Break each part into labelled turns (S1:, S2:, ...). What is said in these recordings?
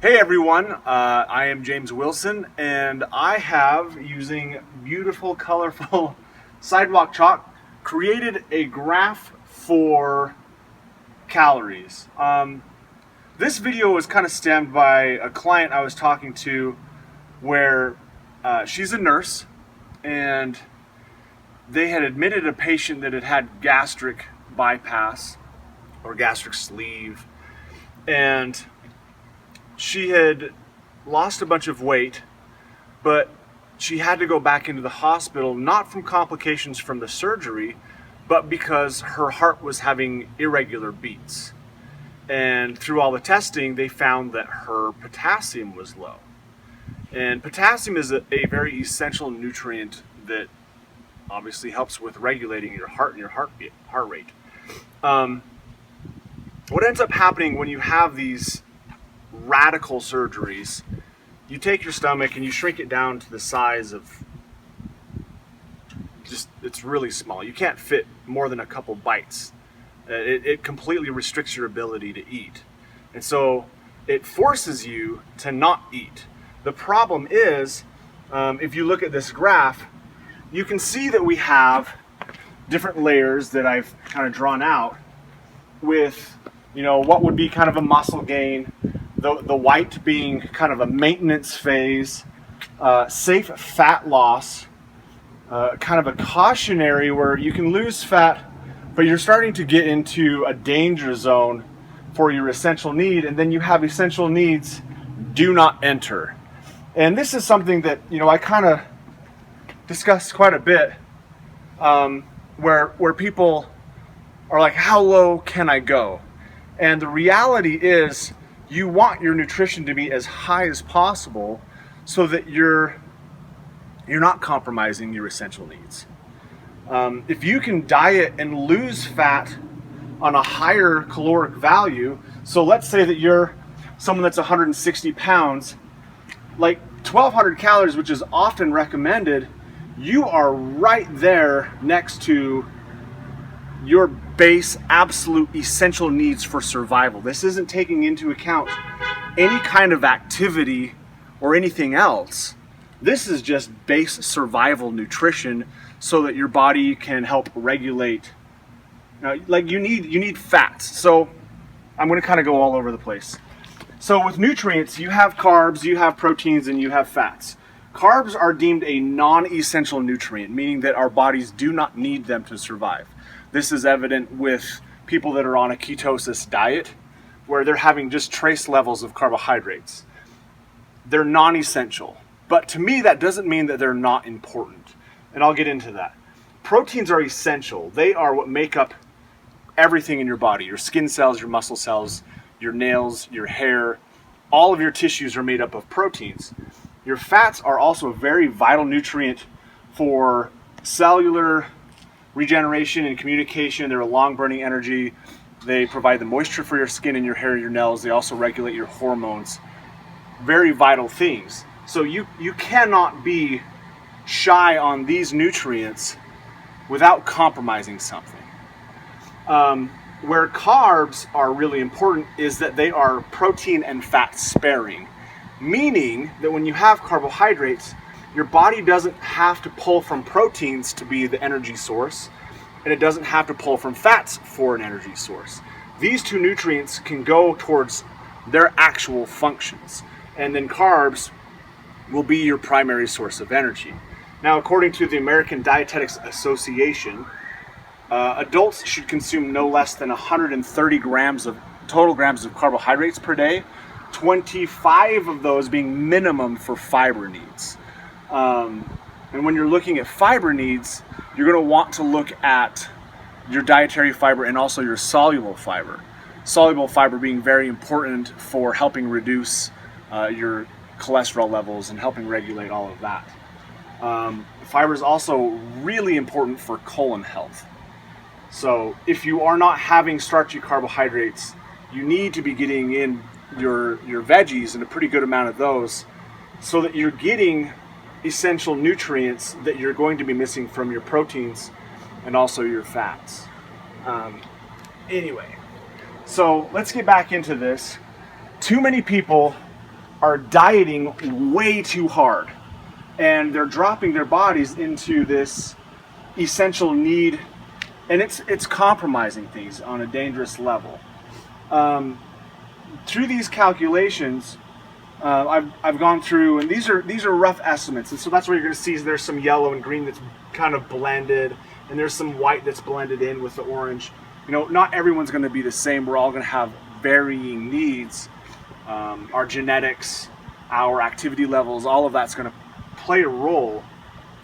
S1: Hey everyone, I am James Wilson, and I have, using beautiful, colorful sidewalk chalk, created a graph for calories. This video was kind of stemmed by a client I was talking to where she's a nurse, and they had admitted a patient that had had gastric bypass or gastric sleeve, and she had lost a bunch of weight, but she had to go back into the hospital, not from complications from the surgery, but because her heart was having irregular beats. And through all the testing, they found that her potassium was low. And potassium is a very essential nutrient that obviously helps with regulating your heart and your heart rate. What ends up happening when you have these radical surgeries, you take your stomach and you shrink it down to the size of it's really small. You can't fit more than a couple bites. It completely restricts your ability to eat. And so it forces you to not eat. The problem is, if you look at this graph, you can see that we have different layers that I've kind of drawn out with, what would be kind of a muscle gain, the white being kind of a maintenance phase, safe fat loss, kind of a cautionary where you can lose fat, but you're starting to get into a danger zone for your essential need, and then you have essential needs do not enter. And this is something that, I kind of discussed quite a bit, where people are like, how low can I go? And the reality is, you want your nutrition to be as high as possible so that you're not compromising your essential needs. If you can diet and lose fat on a higher caloric value, so let's say that you're someone that's 160 pounds, like 1,200 calories, which is often recommended, you are right there next to your base absolute essential needs for survival. This isn't taking into account any kind of activity or anything else. This is just base survival nutrition so that your body can help regulate. Like you need fats. So I'm going to kind of go all over the place. So with nutrients, you have carbs, you have proteins, and you have fats. Carbs are deemed a non-essential nutrient, meaning that our bodies do not need them to survive. This is evident with people that are on a ketosis diet, where they're having just trace levels of carbohydrates. They're non-essential. But to me, that doesn't mean that they're not important. And I'll get into that. Proteins are essential. They are what make up everything in your body. Your skin cells, your muscle cells, your nails, your hair, all of your tissues are made up of proteins. Your fats are also a very vital nutrient for cellular regeneration and communication. They're a long-burning energy. They provide the moisture for your skin and your hair, your nails. They also regulate your hormones. Very vital things. So you cannot be shy on these nutrients without compromising something. Where carbs are really important is that they are protein and fat sparing, meaning that when you have carbohydrates, your body doesn't have to pull from proteins to be the energy source, and it doesn't have to pull from fats for an energy source. These two nutrients can go towards their actual functions, and then carbs will be your primary source of energy. Now, according to the American Dietetics Association, adults should consume no less than 130 total grams of carbohydrates per day, 25 of those being minimum for fiber needs. And when you're looking at fiber needs, you're going to want to look at your dietary fiber and also your soluble fiber. Soluble fiber being very important for helping reduce your cholesterol levels and helping regulate all of that. Fiber is also really important for colon health. So if you are not having starchy carbohydrates, you need to be getting in your veggies and a pretty good amount of those so that you're getting essential nutrients that you're going to be missing from your proteins and also your fats. Anyway, so let's get back into this. Too many people are dieting way too hard, and they're dropping their bodies into this essential need, and it's compromising things on a dangerous level. Through these calculations, I've gone through, and these are rough estimates, and so that's what you're going to see is there's some yellow and green that's kind of blended, and there's some white that's blended in with the orange. You know, not everyone's going to be the same. We're all going to have varying needs. Our genetics, our activity levels, all of that's going to play a role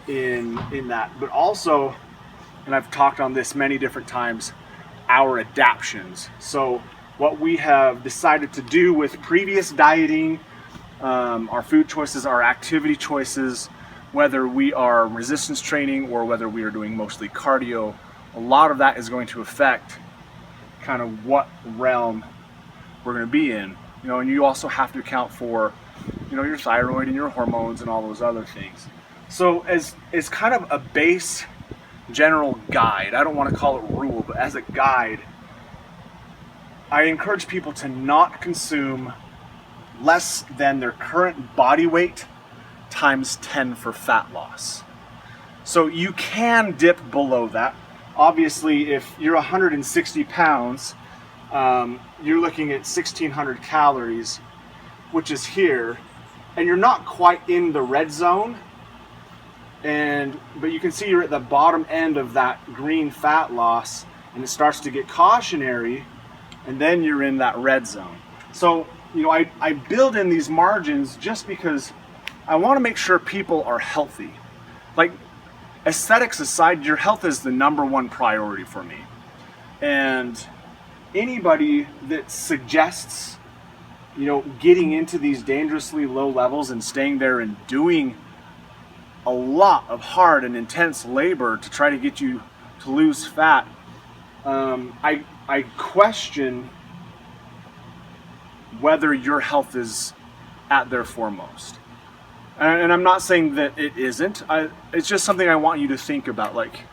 S1: in that. But also, and I've talked on this many different times, our adaptions. So what we have decided to do with previous dieting, our food choices, our activity choices, whether we are resistance training or whether we are doing mostly cardio, a lot of that is going to affect kind of what realm we're going to be in. You know, and you also have to account for, you know, your thyroid and your hormones and all those other things. So as kind of a base general guide, I don't want to call it rule, but as a guide, I encourage people to not consume less than their current body weight times 10 for fat loss. So you can dip below that. Obviously, if you're 160 pounds, you're looking at 1,600 calories, which is here, and you're not quite in the red zone, but you can see you're at the bottom end of that green fat loss, and it starts to get cautionary, and then you're in that red zone. So, you know, I build in these margins just because I want to make sure people are healthy. Like, aesthetics aside, your health is the #1 priority for me. And anybody that suggests, you know, getting into these dangerously low levels and staying there and doing a lot of hard and intense labor to try to get you to lose fat, I question whether your health is at their foremost. And I'm not saying that it isn't. It's just something I want you to think about. Like,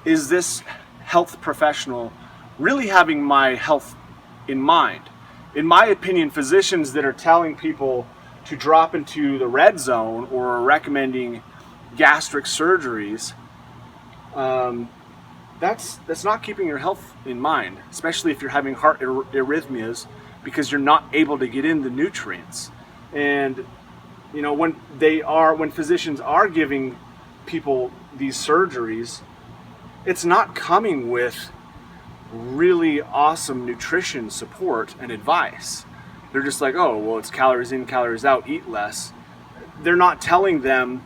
S1: is this health professional really having my health in mind? In my opinion, physicians that are telling people to drop into the red zone or are recommending gastric surgeries, that's not keeping your health in mind, especially if you're having heart arrhythmias because you're not able to get in the nutrients. And you know, when physicians are giving people these surgeries, it's not coming with really awesome nutrition support and advice. They're just like, oh, well, it's calories in, calories out, eat less. They're not telling them,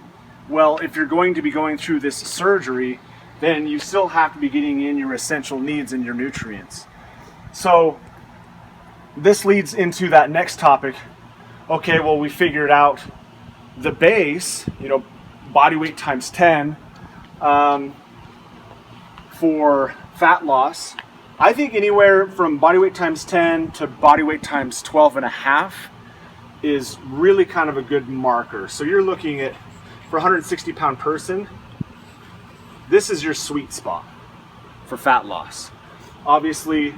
S1: well, if you're going to be going through this surgery, then you still have to be getting in your essential needs and your nutrients. So this leads into that next topic. Okay, well, we figured out the base, you know, body weight times 10 for fat loss. I think anywhere from body weight times 10 to body weight times 12.5 is really kind of a good marker. So you're looking at, for a 160 pound person, this is your sweet spot for fat loss. Obviously,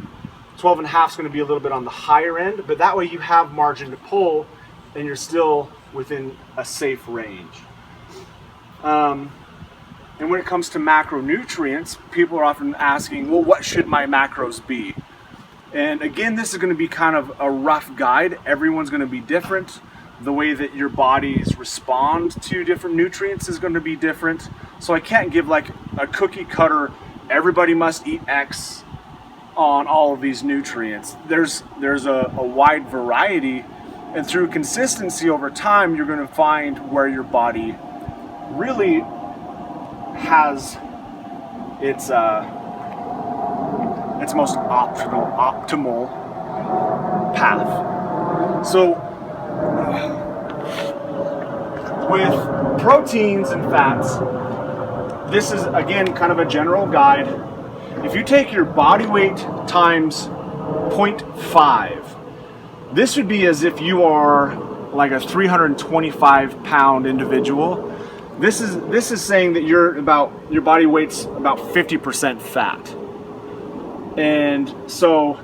S1: 12.5 is going to be a little bit on the higher end, but that way you have margin to pull and you're still within a safe range. And when it comes to macronutrients, people are often asking, well, what should my macros be? And again, this is going to be kind of a rough guide. Everyone's going to be different. The way that your bodies respond to different nutrients is going to be different. So I can't give like a cookie cutter, everybody must eat X on all of these nutrients. There's a wide variety, and through consistency over time, you're going to find where your body really has its most optimal path. So with proteins and fats, this is again kind of a general guide. If you take your body weight times 0.5, this would be as if you are like a 325 pound individual. This is saying that your body weight's about 50% fat. And so,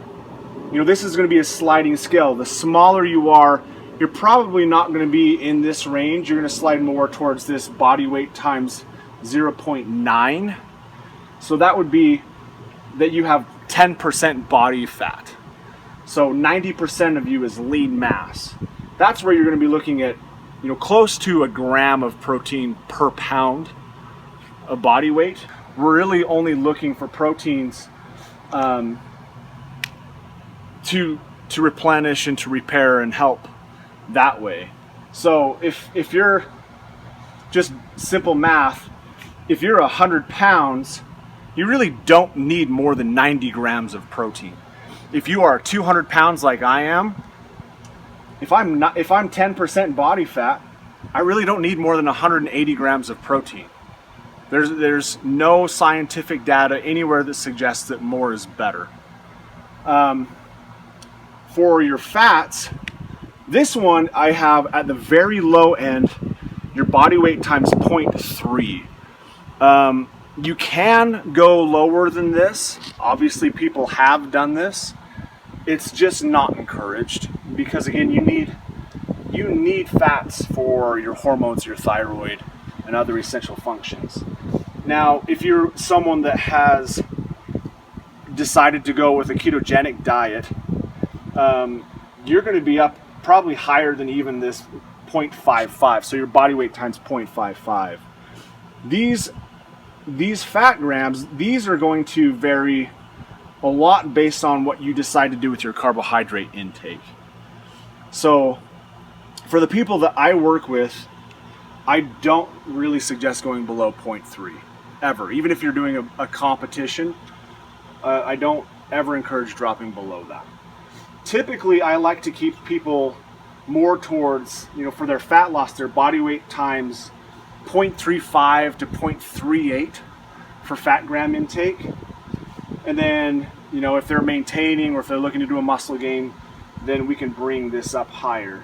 S1: you know, this is going to be a sliding scale. The smaller you are, you're probably not going to be in this range. You're going to slide more towards this body weight times 0.9. So that would be that you have 10% body fat. So 90% of you is lean mass. That's where you're going to be looking at, close to a gram of protein per pound of body weight. We're really only looking for proteins to replenish and to repair and help that way. So if you're just simple math, if you're 100 pounds, you really don't need more than 90 grams of protein. If you are 200 pounds like I am, if I'm 10% body fat, I really don't need more than 180 grams of protein. There's no scientific data anywhere that suggests that more is better. For your fats, this one I have at the very low end, your body weight times 0.3. You can go lower than this. Obviously, people have done this. It's just not encouraged because, again, you need fats for your hormones, your thyroid, and other essential functions. Now, if you're someone that has decided to go with a ketogenic diet, you're going to be up probably higher than even this 0.55. So your body weight times 0.55. These fat grams, these are going to vary a lot based on what you decide to do with your carbohydrate intake. So for the people that I work with, I don't really suggest going below 0.3 ever. Even if you're doing a competition, I don't ever encourage dropping below that. Typically, I like to keep people more towards, for their fat loss, their body weight times 0.35 to 0.38 for fat gram intake. And then, if they're maintaining or if they're looking to do a muscle gain, then we can bring this up higher.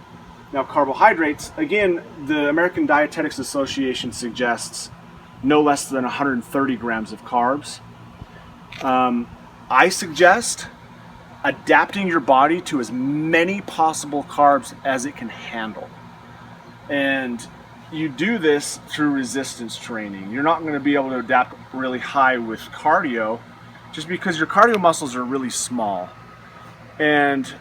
S1: Now, carbohydrates, again, the American Dietetics Association suggests no less than 130 grams of carbs. I suggest adapting your body to as many possible carbs as it can handle. And you do this through resistance training. You're not going to be able to adapt really high with cardio just because your cardio muscles are really small. And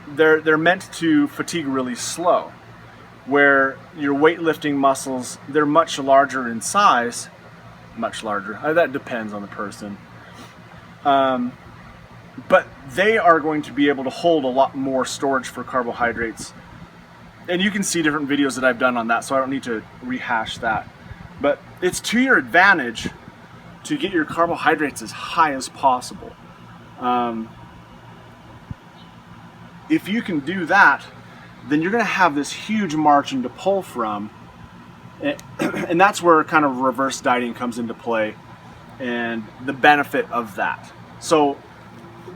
S1: they're meant to fatigue really slow, where your weightlifting muscles, they're much larger in size. Much larger. That depends on the person. But they are going to be able to hold a lot more storage for carbohydrates. And you can see different videos that I've done on that, so I don't need to rehash that. But it's to your advantage to get your carbohydrates as high as possible. If you can do that, then you're going to have this huge margin to pull from. And that's where kind of reverse dieting comes into play and the benefit of that. So,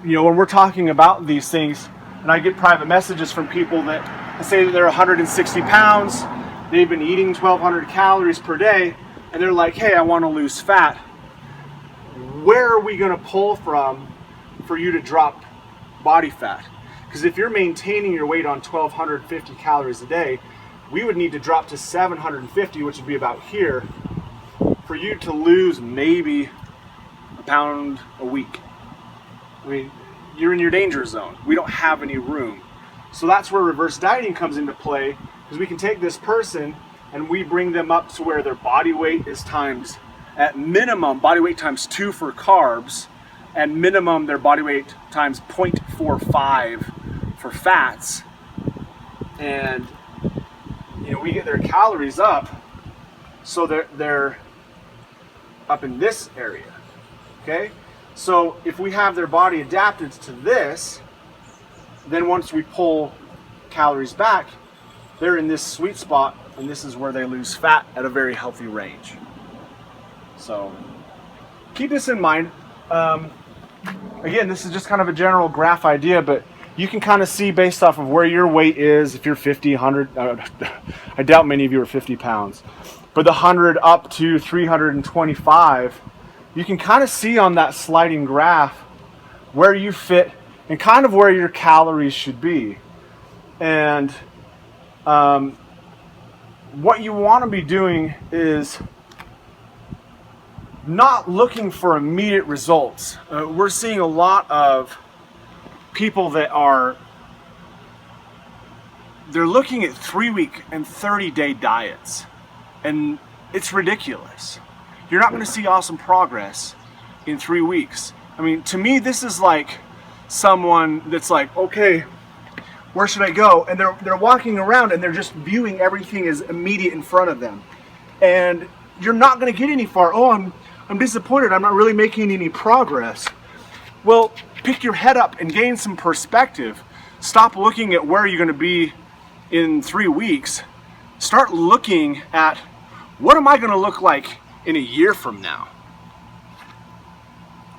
S1: when we're talking about these things, and I get private messages from people that say that they're 160 pounds, they've been eating 1,200 calories per day, and they're like, hey, I want to lose fat. Where are we going to pull from for you to drop body fat? Because if you're maintaining your weight on 1,250 calories a day, we would need to drop to 750, which would be about here, for you to lose maybe a pound a week. I mean, you're in your danger zone. We don't have any room. So that's where reverse dieting comes into play, because we can take this person and we bring them up to where their body weight is times, at minimum, body weight times 2 for carbs, and minimum their body weight times 0.45 for fats. And we get their calories up, so they're up in this area. Okay? So if we have their body adapted to this, then once we pull calories back, they're in this sweet spot, and this is where they lose fat at a very healthy range. So keep this in mind. Again, this is just kind of a general graph idea, but you can kind of see based off of where your weight is, if you're 50, 100, I doubt many of you are 50 pounds, but the 100 up to 325, you can kind of see on that sliding graph where you fit and kind of where your calories should be. And What you want to be doing is not looking for immediate results. We're seeing a lot of people that they're looking at 3-week and 30-day diets, and it's ridiculous. You're not going to see awesome progress in 3 weeks. I mean, to me, this is like someone that's like, okay, where should I go? And they're walking around and they're just viewing everything as immediate in front of them. And you're not going to get any far. Oh, I'm disappointed. I'm not really making any progress. Well, pick your head up and gain some perspective. Stop looking at where you're going to be in 3 weeks. Start looking at, what am I going to look like in a year from now?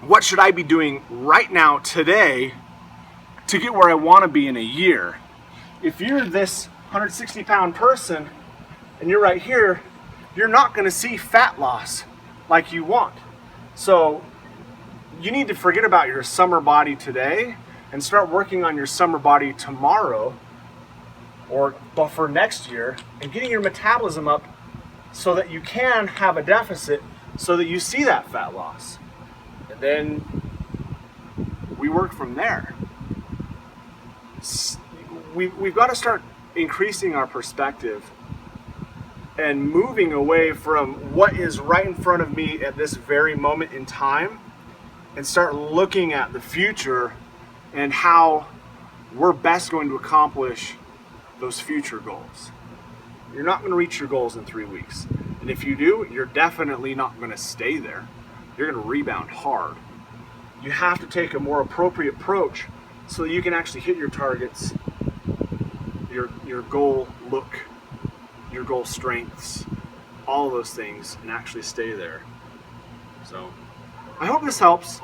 S1: What should I be doing right now, today, to get where I want to be in a year? If you're this 160-pound person and you're right here, you're not going to see fat loss like you want. So you need to forget about your summer body today and start working on your summer body tomorrow or for next year, and getting your metabolism up so that you can have a deficit so that you see that fat loss. And then we work from there. We've got to start increasing our perspective and moving away from what is right in front of me at this very moment in time, and start looking at the future and how we're best going to accomplish those future goals. You're not going to reach your goals in 3 weeks. And if you do, you're definitely not going to stay there. You're going to rebound hard. You have to take a more appropriate approach so that you can actually hit your targets, your goal look, your goal strengths, all of those things, and actually stay there. So I hope this helps.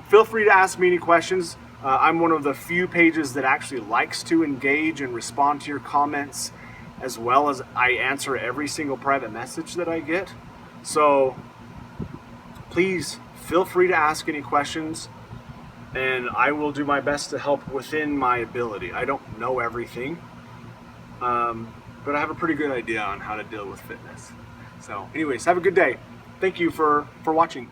S1: Feel free to ask me any questions. I'm one of the few pages that actually likes to engage and respond to your comments, as well as I answer every single private message that I get. So please feel free to ask any questions, and I will do my best to help within my ability. I don't know everything, but I have a pretty good idea on how to deal with fitness. So anyways, have a good day. Thank you for watching.